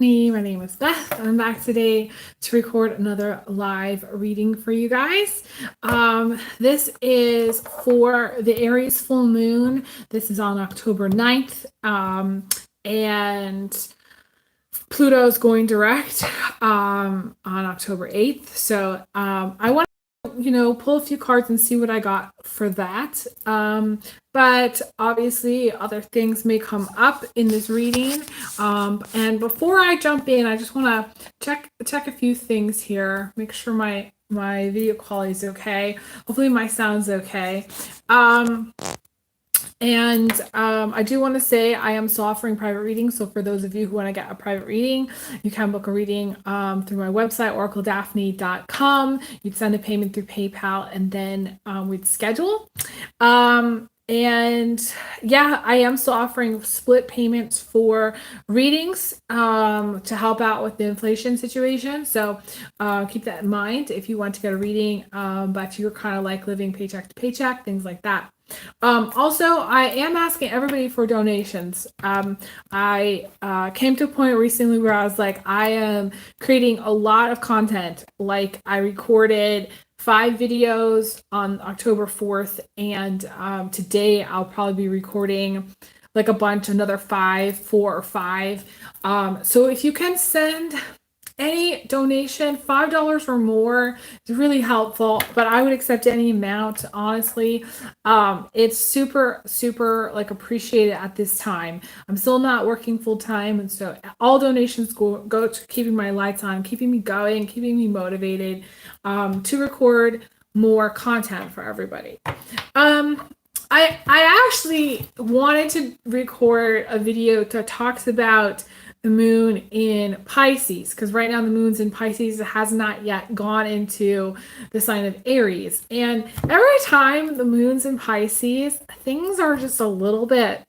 My name is Beth. I'm back today to record another live reading for you guys. This is for the Aries Full Moon. This is on October 9th. And Pluto is going direct on October 8th. So I want to, pull a few cards and see what I got for that. But obviously other things may come up in this reading. And before I jump in, I just want to check a few things here. Make sure my video quality is okay. Hopefully my sound's okay. I do want to say I am still offering private readings. So for those of you who want to get a private reading, you can book a reading through my website, oracledaphne.com. You'd send a payment through PayPal and then we'd schedule. I am still offering split payments for readings to help out with the inflation situation. So keep that in mind if you want to get a reading, but you're kind of like living paycheck to paycheck, things like that. Also, I am asking everybody for donations. I came to a point recently where I was like, I am creating a lot of content. Like I recorded 5 videos on October 4th, and today I'll probably be recording like a bunch, another 4 or 5. So if you can send any donation, $5 or more is really helpful, but I would accept any amount, honestly. It's super like appreciated at this time. I'm still not working full time, and so all donations go to keeping my lights on, keeping me going, keeping me motivated to record more content for everybody. I actually wanted to record a video that talks about the moon in Pisces, because right now the moon's in Pisces. It has not yet gone into the sign of Aries. And every time the moon's in Pisces, things are just a little bit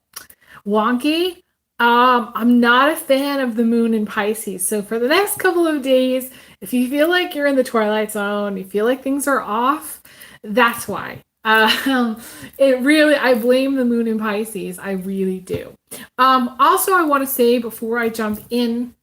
wonky. I'm not a fan of the moon in Pisces. So for the next couple of days, if you feel like you're in the twilight zone, you feel like things are off, that's why. I blame the moon in Pisces. I really do. Also, I want to say before I jump in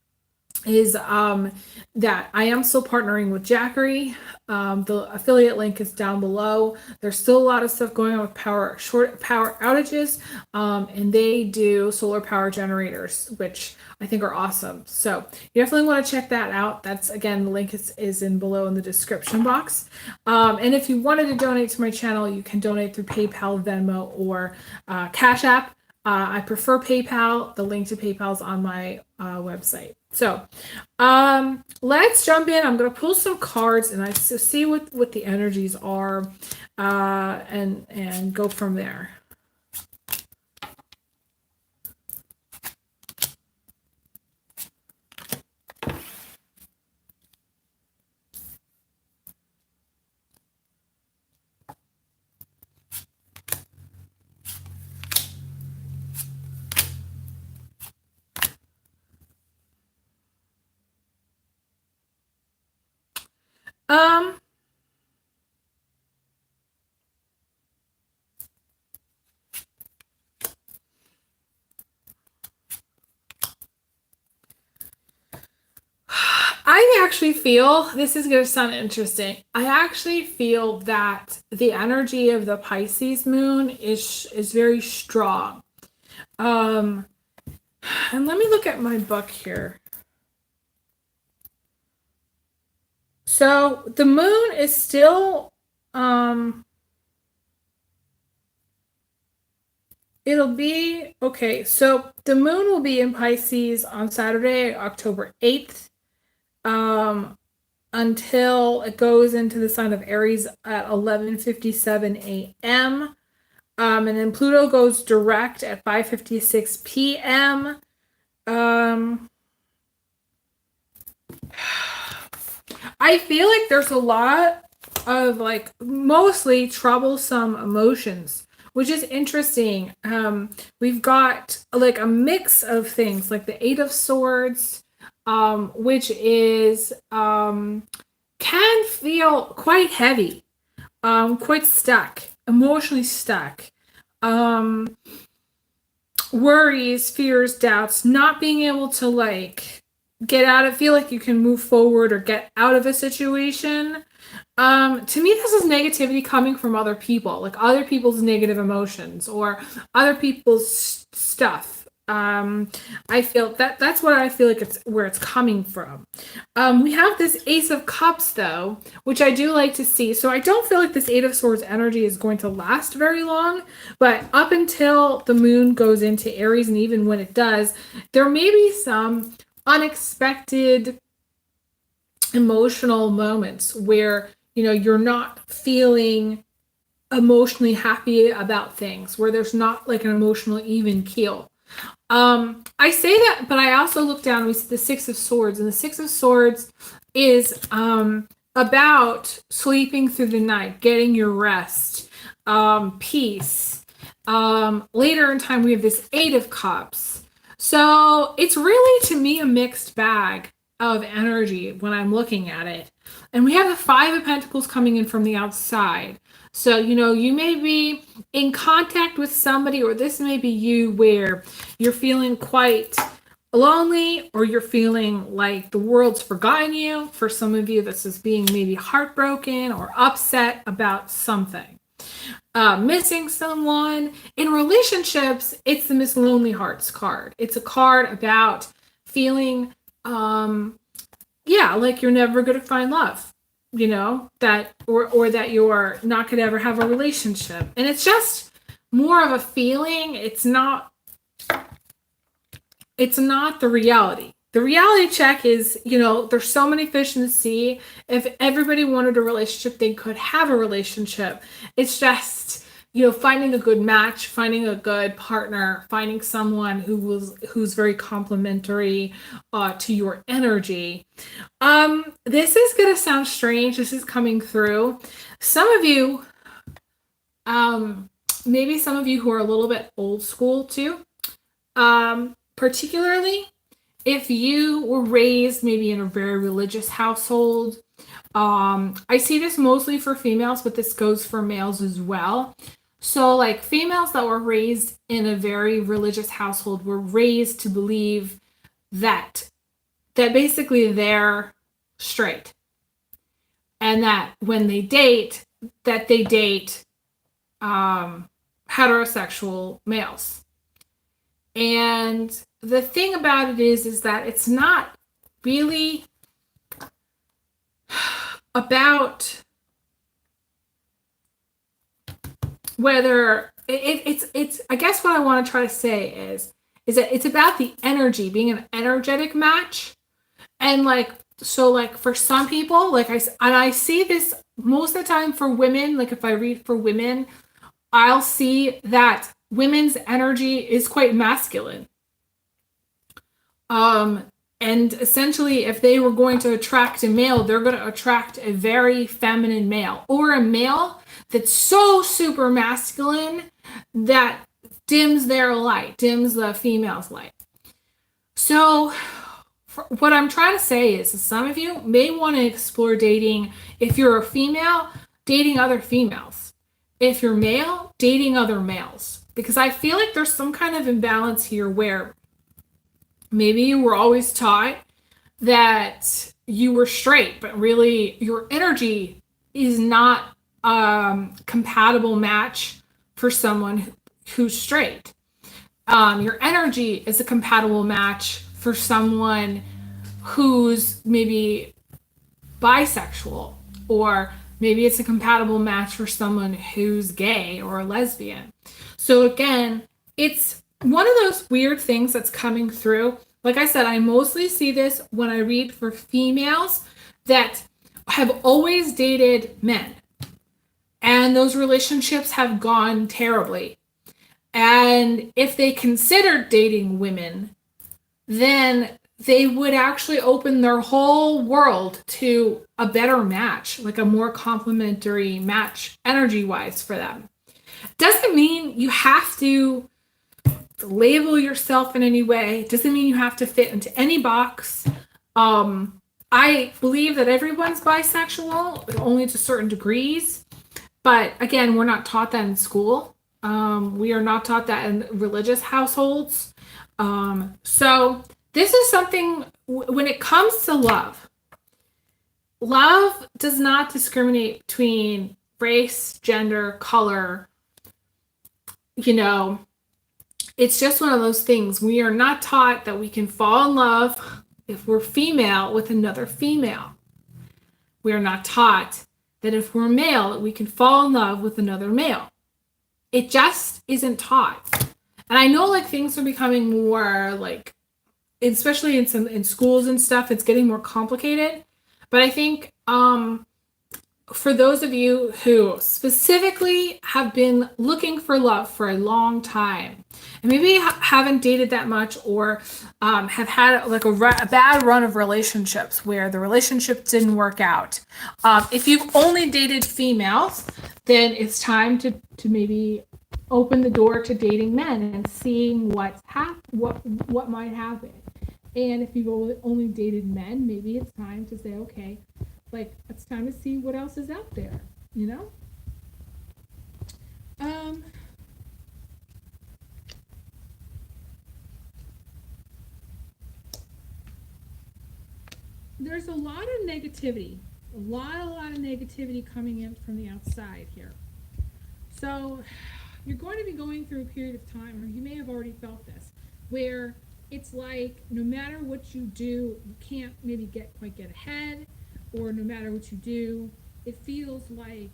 is that I am still partnering with Jackery. The affiliate link is down below. There's still a lot of stuff going on with short power outages, and they do solar power generators, which I think are awesome. So you definitely want to check that out. That's, again, the link is in below in the description box. And if you wanted to donate to my channel, you can donate through PayPal, Venmo, or Cash App. I prefer PayPal. The link to PayPal is on my website. So let's jump in. I'm going to pull some cards and see what the energies are and go from there. I actually feel, this is going to sound interesting. I actually feel that the energy of the Pisces moon is very strong. And let me look at my book here. So the moon is still, it'll be, okay, so the moon will be in Pisces on Saturday, October 8th. Until it goes into the sign of Aries at 11:57 a.m. And then Pluto goes direct at 5:56 p.m. I feel like there's a lot of like mostly troublesome emotions, which is interesting. We've got like a mix of things like the 8 of Swords, which is can feel quite heavy, quite stuck, emotionally stuck. Worries, fears, doubts, not being able to like get out of, feel like you can move forward or get out of a situation. To me, this is negativity coming from other people, like other people's negative emotions or other people's stuff. I feel that's what I feel like it's where it's coming from. We have this Ace of Cups though, which I do like to see. So I don't feel like this Eight of Swords energy is going to last very long, but up until the moon goes into Aries, and even when it does, there may be some unexpected emotional moments where you're not feeling emotionally happy about things, where there's not like an emotional even keel. I say that, but I also look down and we see the Six of Swords, and the Six of Swords is about sleeping through the night, getting your rest, peace. Later in time we have this Eight of Cups. So it's really, to me, a mixed bag of energy when I'm looking at it. And we have the Five of Pentacles coming in from the outside. So, you may be in contact with somebody, or this may be you where you're feeling quite lonely, or you're feeling like the world's forgotten you. For some of you, this is being maybe heartbroken or upset about something. Missing someone. In relationships, it's the Miss Lonely Hearts card. It's a card about feeling like you're never going to find love, that or that you're not going to ever have a relationship. And it's just more of a feeling. It's not the reality. The reality check is, there's so many fish in the sea. If everybody wanted a relationship, they could have a relationship. It's just, finding a good match, finding a good partner, finding someone who's very complementary to your energy. This is going to sound strange. This is coming through. Some of you, maybe some of you who are a little bit old school too, particularly if you were raised maybe in a very religious household. I see this mostly for females, but this goes for males as well. So like females that were raised in a very religious household were raised to believe that basically they're straight, and that when they date, that they date heterosexual males. And the thing about it is that it's not really about whether it's I guess what I want to try to say is that it's about the energy, being an energetic match. And for some people, I see this most of the time for women. Like if I read for women, I'll see that women's energy is quite masculine. And essentially, if they were going to attract a male, they're going to attract a very feminine male, or a male that's so super masculine that dims their light, dims the female's light. So what I'm trying to say is some of you may want to explore dating, if you're a female, dating other females. If you're male, dating other males. Because I feel like there's some kind of imbalance here where maybe you were always taught that you were straight, but really your energy is not a compatible match for someone who's straight. Your energy is a compatible match for someone who's maybe bisexual, or maybe it's a compatible match for someone who's gay or a lesbian. So again, it's one of those weird things that's coming through. Like I said, I mostly see this when I read for females that have always dated men, and those relationships have gone terribly. And if they considered dating women, then they would actually open their whole world to a better match, like a more complementary match energy-wise for them. Doesn't mean you have to label yourself in any way. Doesn't mean you have to fit into any box. I believe that everyone's bisexual, only to certain degrees. But again, we're not taught that in school. We are not taught that in religious households. So this is something when it comes to love, love does not discriminate between race, gender, color. You know, it's just one of those things. We are not taught that we can fall in love if we're female with another female. We are not taught that if we're male, that we can fall in love with another male. It just isn't taught. And I know like things are becoming more like, especially in schools and stuff, it's getting more complicated. But I think for those of you who specifically have been looking for love for a long time and maybe haven't dated that much, or have had like a bad run of relationships where the relationship didn't work out, if you've only dated females, then it's time to maybe open the door to dating men and seeing what might happen. And if you've only dated men, maybe it's time to say, okay, like it's time to see what else is out there, you know? There's a lot of negativity, a lot of negativity coming in from the outside here. So you're going to be going through a period of time, or you may have already felt this, where it's like no matter what you do, you can't maybe quite get ahead, or no matter what you do, it feels like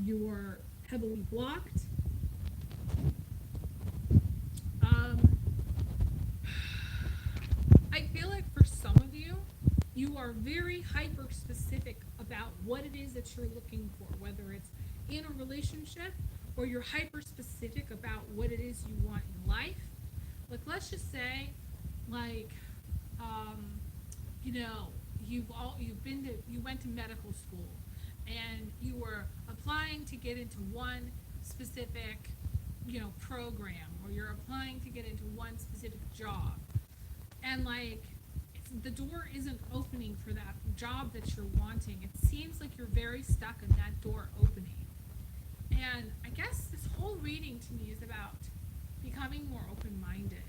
you're heavily blocked. I feel like for some of you, you are very hyper specific about what it is that you're looking for, whether it's in a relationship or you're hyper specific about what it is you want in life. Like, let's just say, like, you know, you went to medical school and you were applying to get into one specific, you know, program, or you're applying to get into one specific job, and like the door isn't opening for that job that you're wanting. It seems like you're very stuck in that door opening. And I guess this whole reading to me is about becoming more open-minded,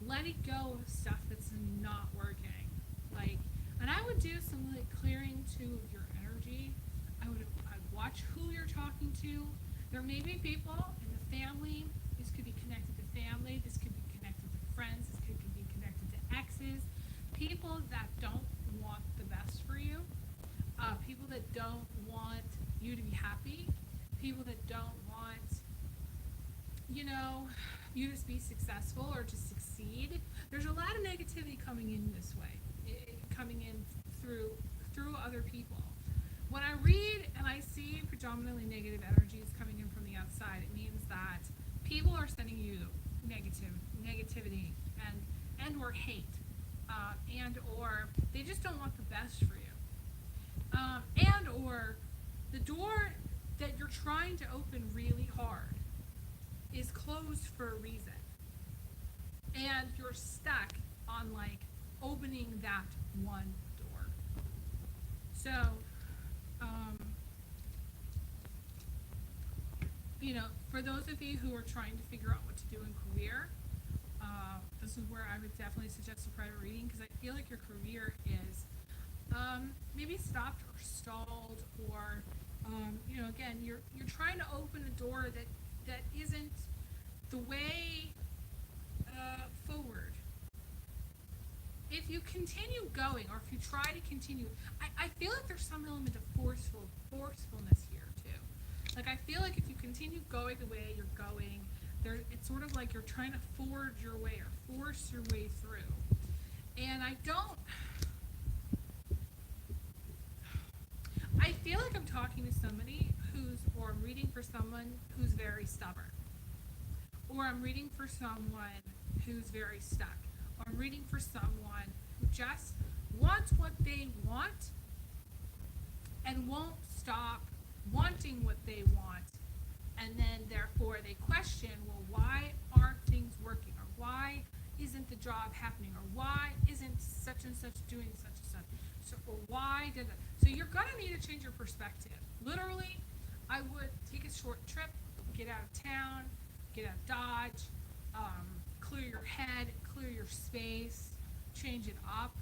letting go of stuff that's not working. Like, and I would do some like clearing to your energy. I'd watch who you're talking to. There may be people in the family. This could be connected to family. This could be connected to friends. This could be connected to exes. People that don't want the best for you. People that don't want you to be happy. People that don't want, you know, you to be successful or to succeed. There's a lot of negativity coming in this way, coming in through other people. When I read and I see predominantly negative energies coming in from the outside, it means that people are sending you negativity and or hate, and or they just don't want the best for you, and or the door that you're trying to open really hard is closed for a reason, and you're stuck on like opening that one door. So you know, for those of you who are trying to figure out what to do in career, this is where I would definitely suggest a private reading, because I feel like your career is maybe stopped or stalled, or you know, again, you're trying to open a door that isn't the way forward. If you continue going, or if you try to continue, I feel like there's some element of forcefulness here too. Like, I feel like if you continue going the way you're going, it's sort of like you're trying to forge your way or force your way through. And I feel like I'm talking to somebody or I'm reading for someone who's very stubborn. Or I'm reading for someone who's very stuck. Or I'm reading for someone who just wants what they want and won't stop wanting what they want. And then therefore they question, well, why aren't things working? Or why isn't the job happening? Or why isn't such and such doing such and such? So, or why did it? So you're going to need to change your perspective. Literally, I would take a short trip, get out of town, get out of Dodge, clear your head, clear your space, change it up,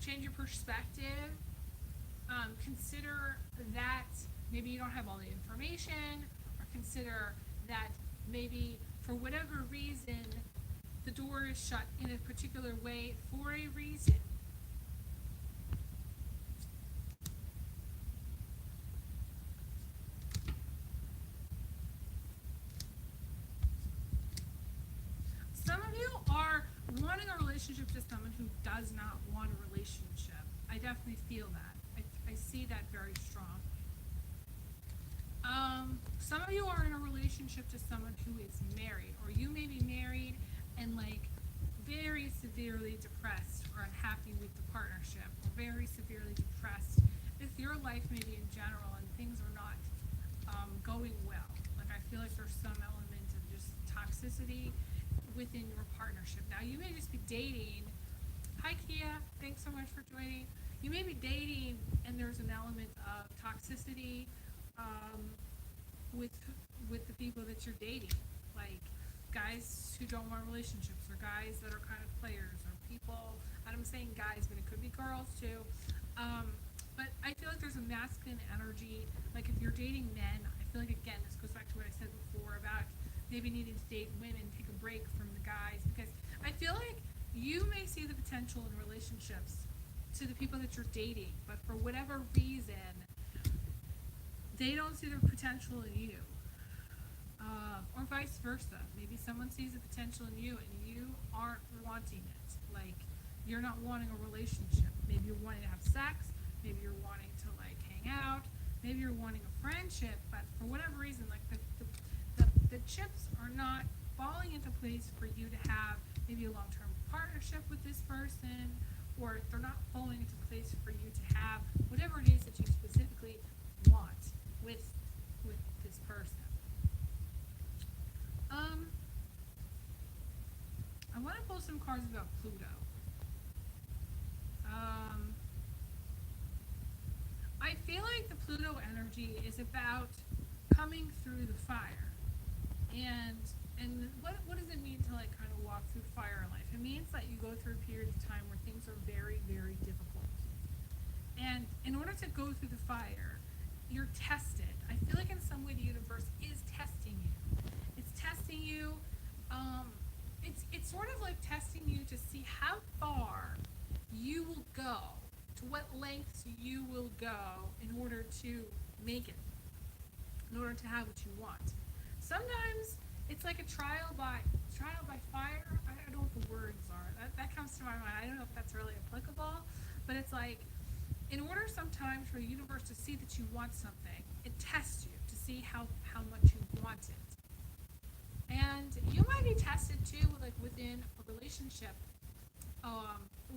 change your perspective. Consider that maybe you don't have all the information, or consider that maybe for whatever reason the door is shut in a particular way for a reason. Some of you are wanting a relationship to someone who does not want a relationship. I definitely feel that. I see that very strong. Some of you are in a relationship to someone who is married, or you may be married and like very severely depressed or unhappy with the partnership, or very severely depressed with your life maybe in general, and things are not going well. Like I feel like there's some element of just toxicity within your partnership. Now you may just be dating. Hi Kia, thanks so much for joining. You may be dating and there's an element of toxicity with the people that you're dating, like guys who don't want relationships, or guys that are kind of players, or people, and I'm saying guys, but it could be girls too. But I feel like there's a masculine energy. Like if you're dating men, I feel like, again, this goes back to what I said before about maybe needing to date women, take a break from the guys, because I feel like you may see the potential in relationships to the people that you're dating, but for whatever reason, they don't see the potential in you. Or vice versa. Maybe someone sees the potential in you and you aren't wanting it. Like, you're not wanting a relationship. Maybe you're wanting to have sex. Maybe you're wanting to, like, hang out. Maybe you're wanting a friendship. But for whatever reason, like, the chips are not falling into place for you to have maybe a long-term partnership with this person, or they're not falling into place for you to have whatever it is that you specifically want with this person. I want to pull some cards about Pluto. I feel like the Pluto energy is about coming through the fire. And what does it mean to like kind of walk through fire in life? It means that you go through a period of time where things are very, very difficult. And in order to go through the fire, you're tested. I feel like in some way the universe is testing you. It's testing you. It's sort of like testing you to see how far you will go, to what lengths you will go in order to make it, in order to have what you want. Sometimes it's like a trial by fire. I don't know what the words are. That comes to my mind. I don't know if that's really applicable, but it's like, in order sometimes for the universe to see that you want something, it tests you to see how much you want it. And you might be tested too, like within a relationship,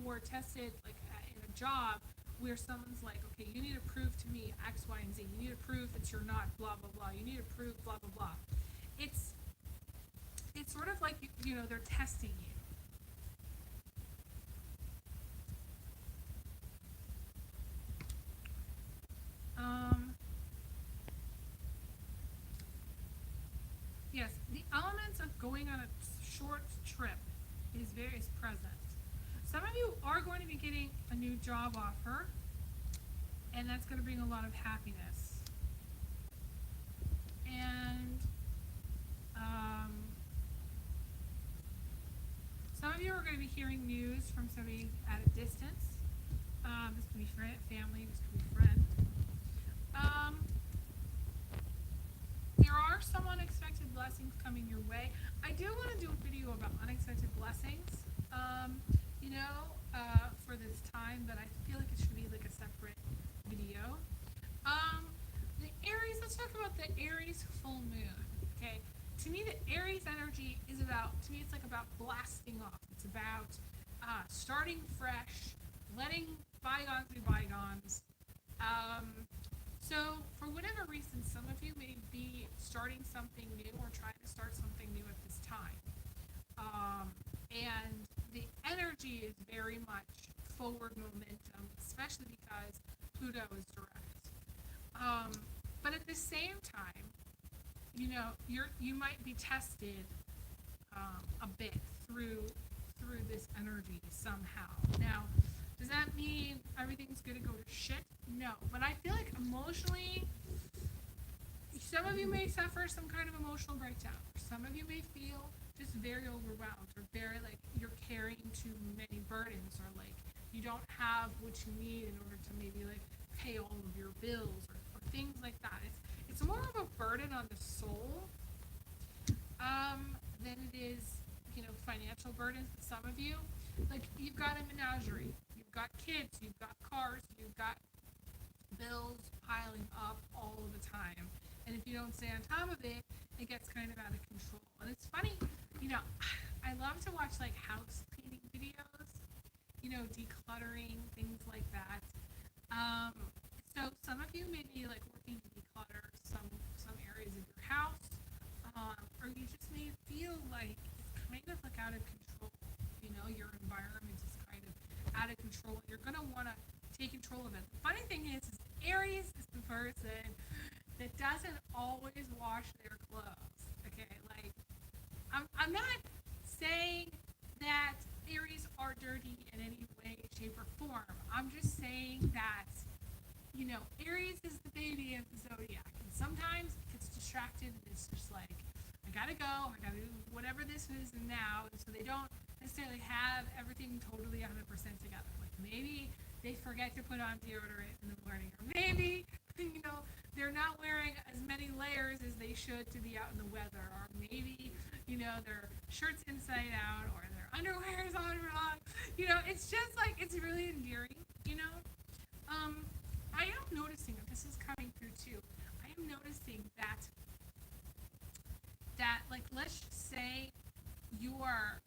or tested like in a job where someone's like, okay, you need to prove to me X, Y, and Z. You need to prove that you're not blah blah blah. You need to prove blah blah blah. It's sort of like you know, they're testing you. Yes, the elements of going on a short trip is present. Some of you are going to be getting a new job offer, and that's going to bring a lot of happiness. And some of you are going to be hearing news from somebody at a distance. This could be family, this could be friend. There are some unexpected blessings coming your way. I do want to do a video about unexpected blessings, for this time, but I feel like it should be like a separate video. The Aries, let's talk about the Aries full moon, okay? To me, the Aries energy is about, to me, it's like about blasting off. It's about starting fresh, letting bygones be bygones. So, for whatever reason, some of you may be starting something new or trying to start something new at this time. And the energy is very much forward momentum, especially because Pluto is direct. But at the same time, you know, you might be tested a bit through through this energy somehow. Now, does that mean everything's going to go to shit? No. But I feel like emotionally, some of you may suffer some kind of emotional breakdown. Some of you may feel just very overwhelmed, or very like you're carrying too many burdens, or like you don't have what you need in order to maybe like pay all of your bills, or things like that. It's more of a burden on the soul than it is, financial burdens. Some of you, like you've got a menagerie, you've got kids, you've got cars, you've got bills piling up all of the time. And if you don't stay on top of it, it gets kind of out of control. And it's funny, I love to watch like house cleaning videos, decluttering, things like that. So some of you may be like working to declutter some areas of your house, or you just may feel like it's kind of like out of control. Your environment is kind of out of control. You're gonna want to take control of it. The funny thing is Aries is the person that doesn't always wash their clothes. Okay, like I'm not saying that Aries are dirty in any way, shape, or form. I'm just saying that Aries is the baby of the zodiac, and sometimes it gets distracted and it's just like, I gotta go, I gotta do whatever this is and now, and so they don't necessarily have everything totally 100% together. Like maybe they forget to put on deodorant in the morning, or maybe they're not wearing as many layers as they should to be out in the weather, or maybe their shirt's inside out, or their underwear is on wrong. It's just like, it's really endearing. I am noticing, and this is coming through too, I am noticing that like, let's just say your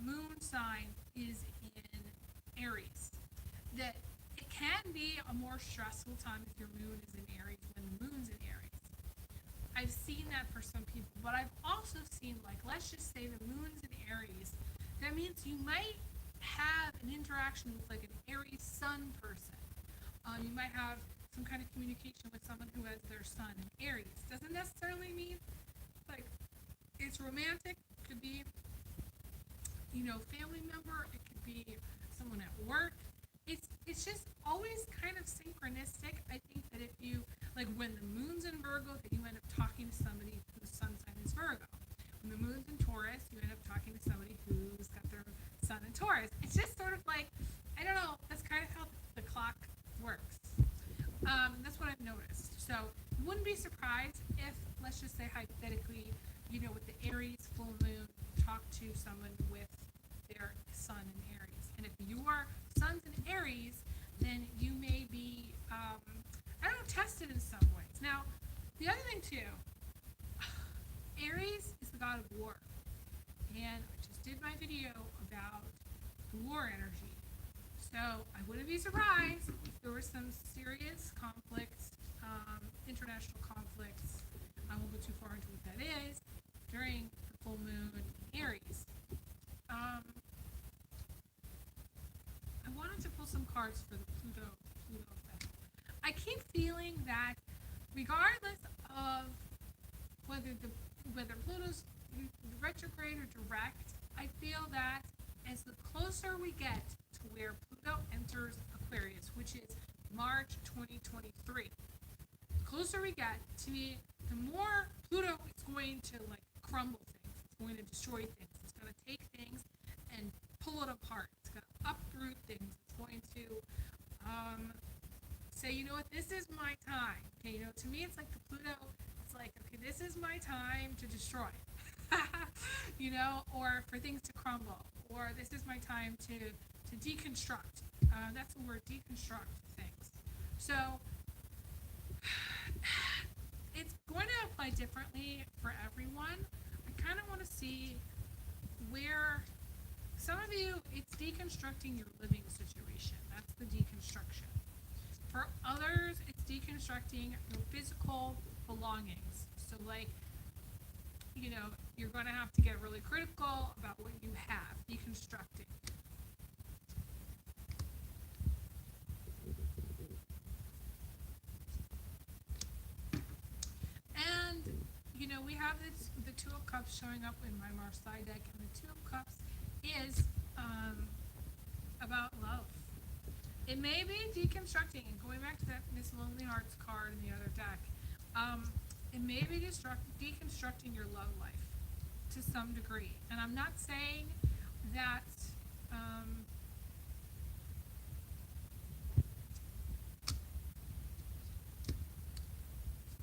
moon sign is in Aries, that it can be a more stressful time if your moon is in Aries when the moon's in Aries. I've seen that for some people, but I've also seen, like, let's just say the moon's in Aries, that means you might have an interaction with like an Aries sun person. You might have some kind of communication with someone who has their sun in Aries. Doesn't necessarily mean like it's romantic. It could be family member. It could be someone at work. It's just always kind of synchronistic. I think that if you, like, when the moon's in Virgo, that you end up talking to somebody whose sun sign is Virgo. When the moon's in Taurus, you end up talking to somebody who's got their sun in Taurus. It's just sort of like, I don't know, that's kind of how the clock works. That's what I've noticed. So wouldn't be surprised if, let's just say hypothetically, with the Aries full moon, talk to someone with their sun in Aries. And if your sun's in Aries, then you may be, tested in some ways. Now, the other thing too, Aries is the god of war. And I just did my video about the war energy. So I wouldn't be surprised if there were some serious conflicts, international conflicts. I won't go too far into what that is, during the full moon in Aries. I wanted to pull some cards for the Pluto effect. I keep feeling that regardless of whether Pluto's retrograde or direct, I feel that as the closer we get to where Pluto enters Aquarius, which is March 2023, the closer we get, to me, the more Pluto is going to like crumble things. It's going to destroy things. It's going to take things and pull it apart. It's going to uproot things. It's going to say, this is my time. Okay, to me, it's like the Pluto. It's like, okay, this is my time to destroy. Or for things to crumble, or this is my time to deconstruct. That's the word, deconstruct things. So it's going to apply differently for everyone. I kind of want to see where some of you, it's deconstructing your living situation. That's the deconstruction. For others, it's deconstructing your physical belongings. So like, you're going to have to get really critical about what you have, deconstructing. And, we have the Two of Cups showing up in my Mars side deck, and the Two of Cups is about love. It may be deconstructing, and going back to that Miss Lonely Hearts card in the other deck, it may be deconstructing your love life to some degree. And I'm not saying that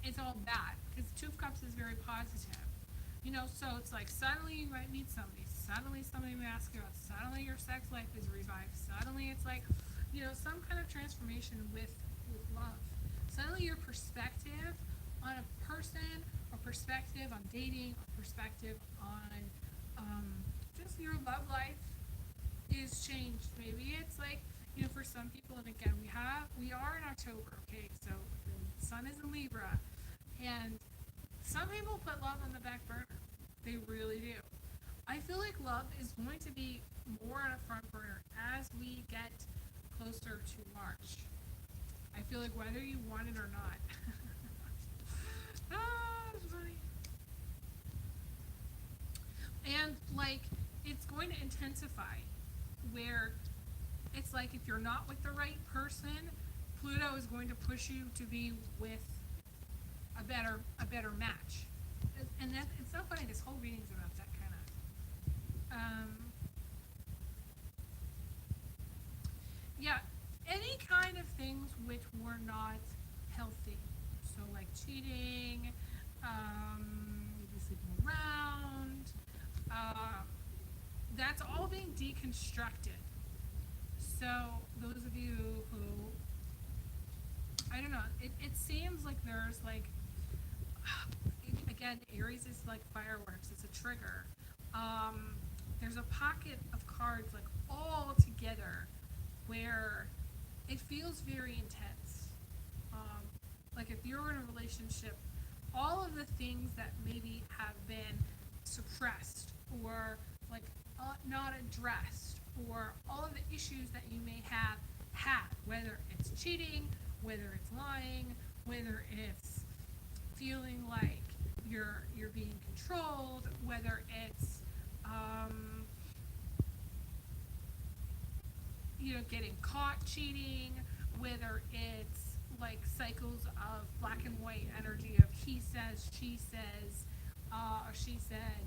it's all bad, because Two of Cups is very positive. You know, so it's like suddenly you might meet somebody, suddenly somebody may ask you out, suddenly your sex life is revived, suddenly it's like, you know, some kind of transformation with love. Suddenly your perspective on a person, or perspective on dating, or perspective on just your love life is changed. Maybe it's like, you know, for some people, and again, we are in October, okay, so the sun is in Libra, and some people put love on the back burner. They really do. I feel like love is going to be more on a front burner as we get closer to March. I feel like whether you want it or not. It's funny. And like, it's going to intensify, where it's like if you're not with the right person, Pluto is going to push you to be with a better match. And that, it's so funny, this whole reading's about that kind of yeah, any kind of things which were not healthy. So like cheating, maybe sleeping around, that's all being deconstructed. So those of you who, I don't know, it seems like there's like, again, Aries is like fireworks, it's a trigger. There's a pocket of cards like all together where it feels very intense. Like if you're in a relationship, all of the things that maybe have been suppressed, or like not addressed, or all of the issues that you may have had, whether it's cheating, whether it's lying, whether it's feeling like you're being controlled, whether it's you know, getting caught cheating, whether it's like cycles of black and white energy of he says, she says, or she said,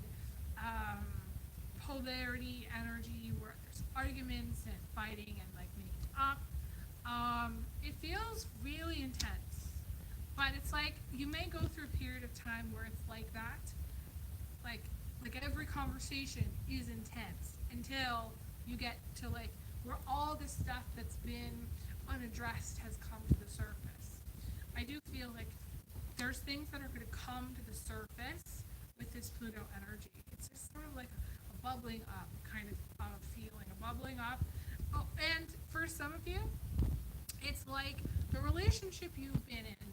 polarity energy where there's arguments and fighting and like making up. It feels really intense, but it's like you may go through a period of time where it's like that, like every conversation is intense until you get to like where all this stuff that's been unaddressed has come to the surface. I do feel like there's things that are going to come to the surface with this Pluto energy. It's just sort of like a bubbling up kind of feeling, a bubbling up. Oh, and for some of you, it's like the relationship you've been in,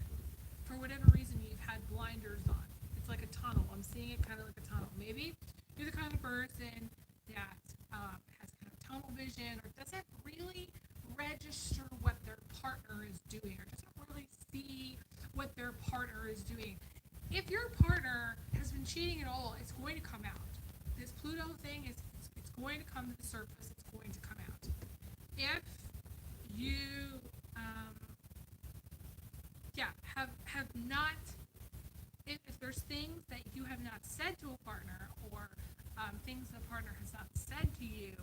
for whatever reason, you've had blinders on. It's like a tunnel. I'm seeing it kind of like a tunnel. Maybe you're the kind of person that has kind of tunnel vision, or doesn't really register what their partner is doing, or doesn't really see what their partner is doing. If your partner has been cheating at all, it's going to come out. This Pluto thing is, it's going to come to the surface. It's going to come out. If you have not, if there's things that you have not said to a partner, or things the partner has not said to you,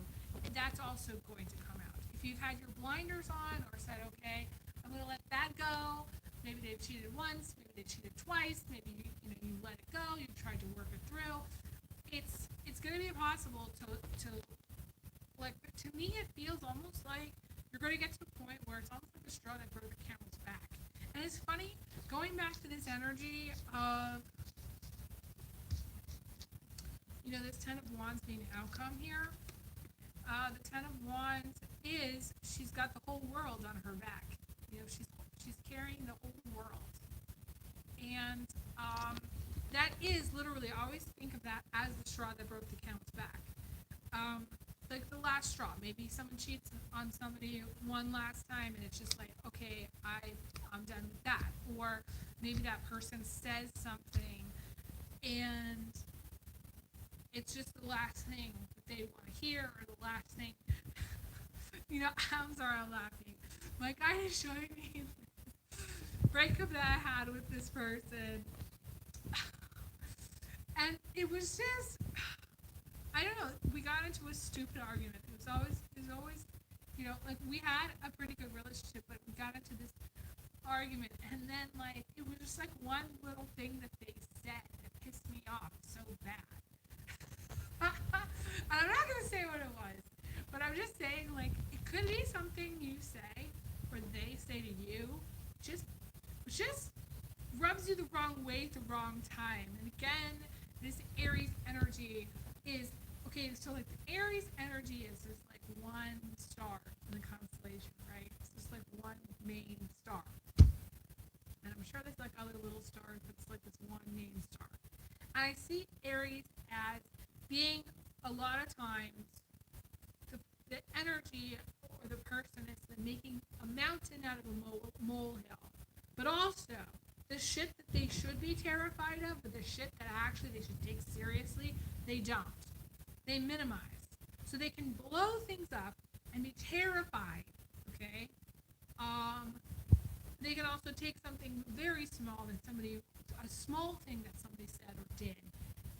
that's also going to come out. If you've had your blinders on, or said, okay, I'm going to let that go, maybe they've cheated once, maybe they cheated twice, maybe you let it go, you tried to work it through, it's going to be possible to like, to me it feels almost like you're going to get to a point where it's almost like a straw that broke the camel's back. And it's funny, going back to this energy of, you know, this Ten of Wands being the outcome here. The Ten of Wands is, she's got the whole world on her back. You know, she's carrying the whole world. And that is literally, I always think of that as the straw that broke the camel's back. Like the last straw. Maybe someone cheats on somebody one last time, and it's just like, okay, I'm done with that. Or maybe that person says something, and it's just the last thing that they want to hear, or the last thing. I'm sorry, I'm laughing. My guy is showing me the breakup that I had with this person, and it was just, I don't know. We got into a stupid argument. It was always, like we had a pretty good relationship, but we got into this argument, and then like it was just like one little thing that they said that pissed me off so bad. And I'm not gonna say what it was, but I'm just saying like it could be something you say or they say to you, just rubs you the wrong way at the wrong time. And again, this Aries energy is okay. So like the Aries energy is just like one star in the constellation, right? It's just like one main star. And I'm sure there's like other little stars, but it's like this one main star. And I see Aries as being a lot of times the energy or the person is making a mountain out of a molehill. But also, the shit that they should be terrified of, but the shit that actually they should take seriously, they don't. They minimize. So they can blow things up and be terrified, okay? They can also take something very small a small thing that somebody said or did,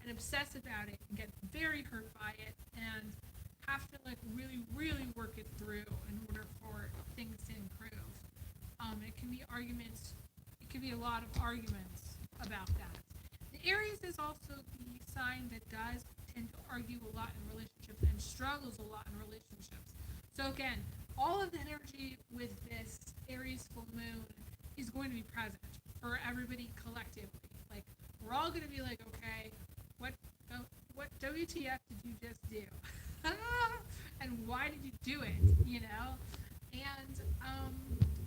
and obsess about it and get very hurt by it and have to like really, really work it through in order for things to improve. It can be arguments. It can be a lot of arguments about that. The Aries is also the sign that does tend to argue a lot in relationships and struggles a lot in relationships. So again, all of the energy with this Aries full moon is going to be present for everybody collectively. Like we're all going to be like, okay, what WTF did you just do? And why did you do it? And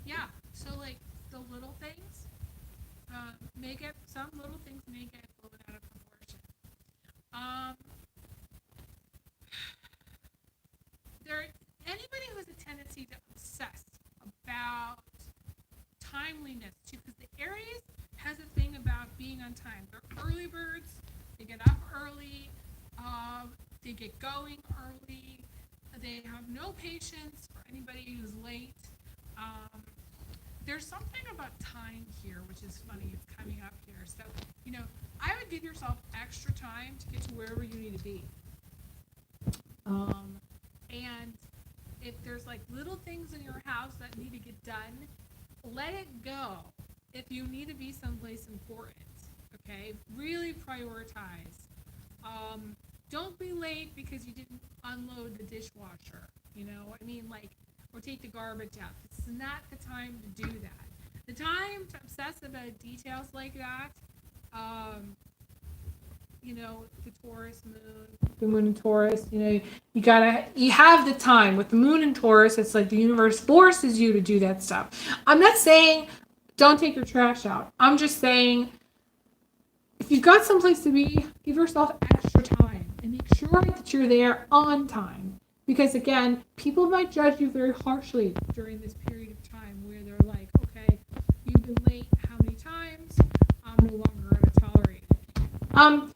yeah. So like the little things some little things may get blown out of proportion. Anybody who has a tendency to obsess about timeliness too, because the Aries has a thing about being on time. They're early birds. They get up early. They get going early. They have no patience for anybody who's late. There's something about time here, which is funny. It's coming up here. So, I would give yourself extra time to get to wherever you need to be. And if there's like little things in your house that need to get done, let it go. If you need to be someplace important, okay? Really prioritize. Don't be late because you didn't unload the dishwasher, or take the garbage out. This is not the time to do that. The time to obsess about details like that, the Taurus moon, the moon in Taurus, you have the time. With the moon in Taurus, it's like the universe forces you to do that stuff. I'm not saying don't take your trash out. I'm just saying if you've got someplace to be, give yourself extra time and make sure that you're there on time. Because again, people might judge you very harshly during this period of time where they're like, okay, you've been late how many times? I'm no longer going to tolerate it.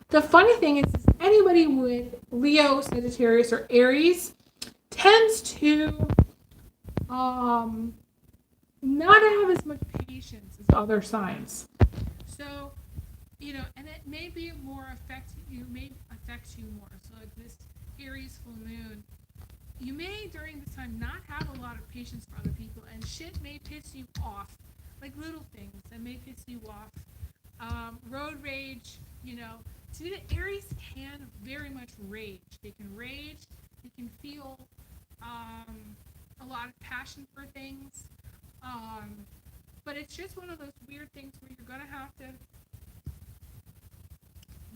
The funny thing is anybody with Leo, Sagittarius, or Aries tends to not have as much patience as other signs. So, and it may be may affect you more. So like this Aries full moon, you may during this time not have a lot of patience for other people, and shit may piss you off, like little things that may piss you off. Road rage, to me the Aries can very much rage. They can rage, they can feel a lot of passion for things, but it's just one of those weird things where you're gonna have to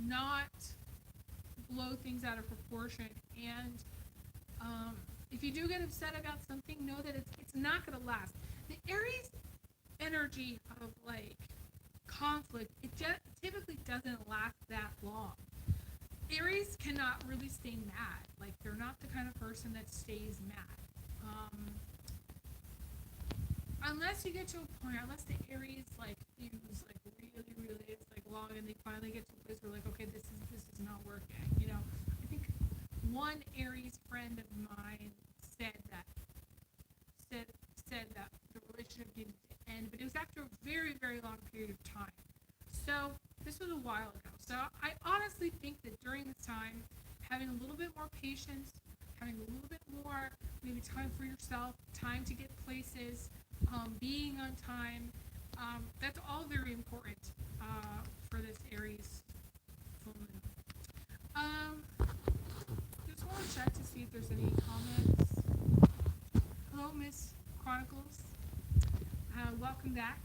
not blow things out of proportion. And if you do get upset about something, know that it's not going to last. The Aries energy of like conflict, it typically doesn't last that long. Aries cannot really stay mad. Like they're not the kind of person that stays mad. Unless you get to a point, unless the Aries like fuse like really, really it's like long, and they finally get to a place where like, okay, this is not working. one Aries friend of mine said that the relationship needed to end, but it was after a very, very long period of time. So this was a while ago. So I honestly think that during this time, having a little bit more patience, having a little bit more maybe time for yourself, time to get places, being on time, that's all very important for this Aries full moon. Just want to check to see if there's any comments. Hello, Miss Chronicles. Welcome back.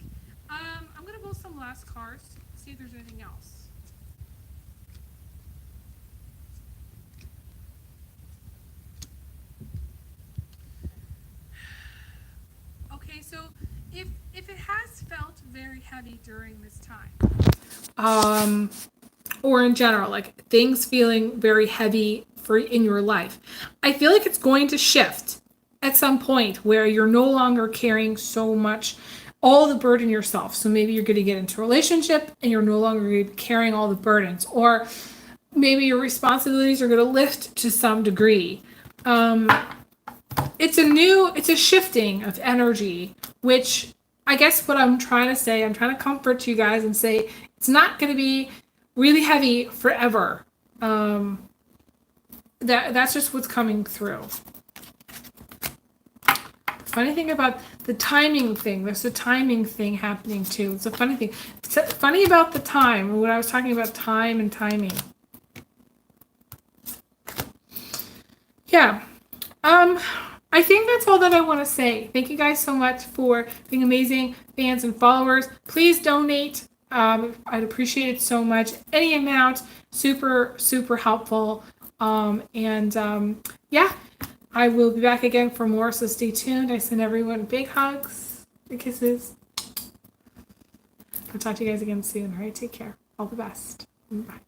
I'm going to pull some last cards, see if there's anything else. Okay, so if it has felt very heavy during this time, or in general, like things feeling very heavy in your life, I feel like it's going to shift at some point where you're no longer carrying so much, all the burden yourself. So maybe you're going to get into a relationship and you're no longer carrying all the burdens, or maybe your responsibilities are going to lift to some degree. It's a shifting of energy, which I guess what I'm trying to say, I'm trying to comfort you guys and say it's not going to be really heavy forever. That's just what's coming through. Funny thing about the timing thing, there's a timing thing happening too. It's a funny thing. It's funny about the time, when I was talking about time and timing. Yeah. I think that's all that I want to say. Thank you guys so much for being amazing fans and followers. Please donate. I'd appreciate it so much. Any amount, super, super helpful. Yeah, I will be back again for more, so stay tuned. I send everyone big hugs, big kisses. I'll talk to you guys again soon. All right, take care. All the best. Bye.